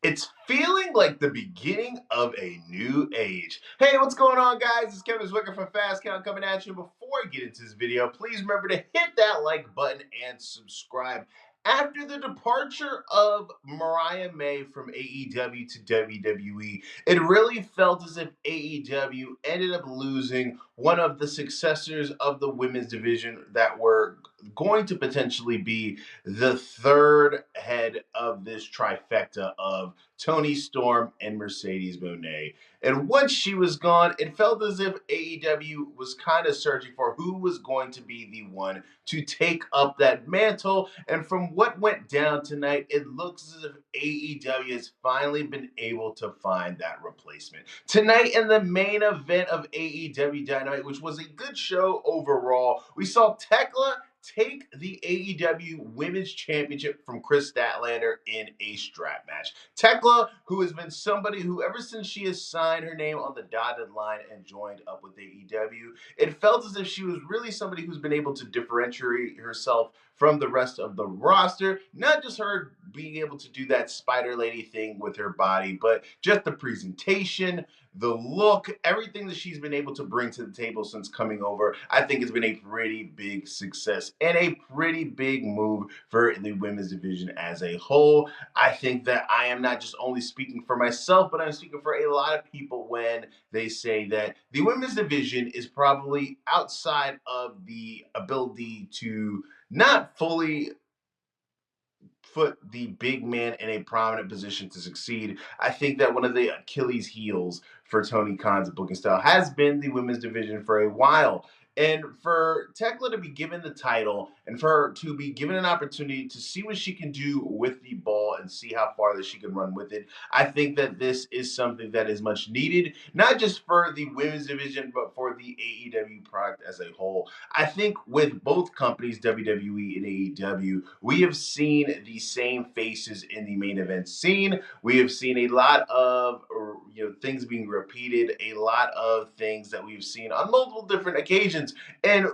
It's feeling like the beginning of a new age. Hey, what's going on, guys? It's Kevin Zwicker from Fast Count coming at you. Before I get into this video, please remember to hit that like button and subscribe. After the departure of Mariah May from AEW to WWE, it really felt as if AEW ended up losing one of the successors of the women's division that were going to potentially be the third head of this trifecta of Toni Storm and Mercedes Moné. And once she was gone, it felt as if AEW was kind of searching for who was going to be the one to take up that mantle. And from what went down tonight, it looks as if AEW has finally been able to find that replacement. Tonight, in the main event of AEW Dynamite, which was a good show overall, we saw Thekla take the AEW Women's Championship from Chris Statlander in a strap match. Thekla, who has been somebody who, ever since she has signed her name on the dotted line and joined up with AEW, it felt as if she was really somebody who's been able to differentiate herself from the rest of the roster. Not just her being able to do that spider lady thing with her body, but just the presentation, the look, everything that she's been able to bring to the table since coming over, I think has been a pretty big success and a pretty big move for the women's division as a whole. I think that I am not just only speaking for myself, but I'm speaking for a lot of people when they say that the women's division is probably outside of the ability to not fully put the big man in a prominent position to succeed. I think that one of the Achilles heels for Tony Khan's booking style has been the women's division for a while. And for Thekla to be given the title and for her to be given an opportunity to see what she can do with the ball and see how far that she can run with it, I think that this is something that is much needed, not just for the women's division, but for the AEW product as a whole. I think with both companies, WWE and AEW, we have seen the same faces in the main event scene. We have seen a lot of things being repeated, a lot of things that we've seen on multiple different occasions, and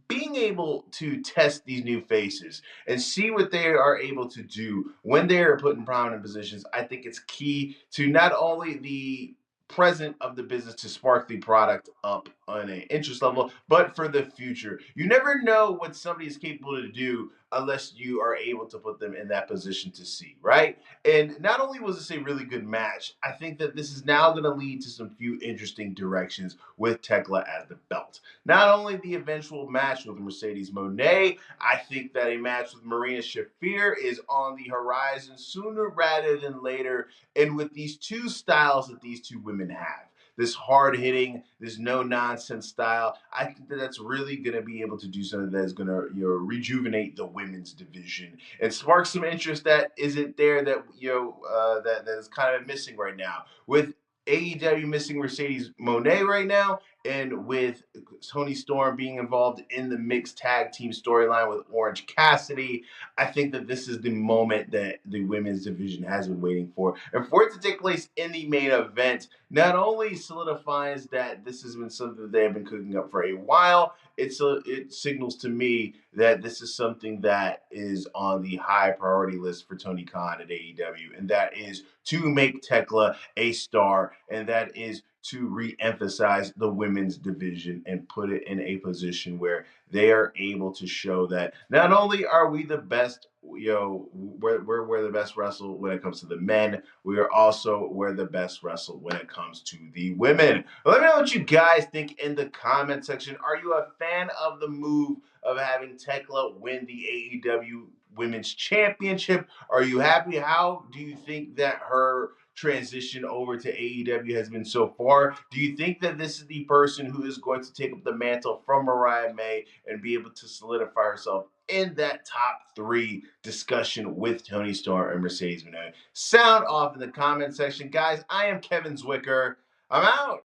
being able to test these new faces and see what they are able to do when they are put in prominent positions, I think it's key to not only the present of the business to spark the product up on an interest level, but for the future. You never know what somebody is capable to do unless you are able to put them in that position to see, right? And not only was this a really good match, I think that this is now going to lead to some few interesting directions with Thekla as the belt. Not only the eventual match with Mercedes Moné, I think that a match with Marina Shafir is on the horizon sooner rather than later. And with these two styles that these two women have, this hard hitting, this no nonsense style, I think that that's really going to be able to do something that is going to rejuvenate the women's division and spark some interest that isn't there that that is kind of missing right now with AEW missing Mercedes Moné right now, and with Toni Storm being involved in the mixed tag team storyline with Orange Cassidy. I think that this is the moment that the women's division has been waiting for. And for it to take place in the main event not only solidifies that this has been something that they have been cooking up for a while, it signals to me that this is something that is on the high priority list for Tony Khan at AEW, and that is to make Thekla a star, and that is to re-emphasize the women's division and put it in a position where they are able to show that not only are we the best, we're the best wrestle when it comes to the men, we are also we're the best wrestle when it comes to the women. Let me know what you guys think in the comment section. Are you a fan of the move of having Thekla win the AEW Women's Championship? Are you happy? How do you think that her transition over to AEW has been so far? Do you think that this is the person who is going to take up the mantle from Mariah May and be able to solidify herself in that top three discussion with Toni Storm and Mercedes Moné? Sound off in the comment section. Guys, I am Kevin Zwicker. I'm out.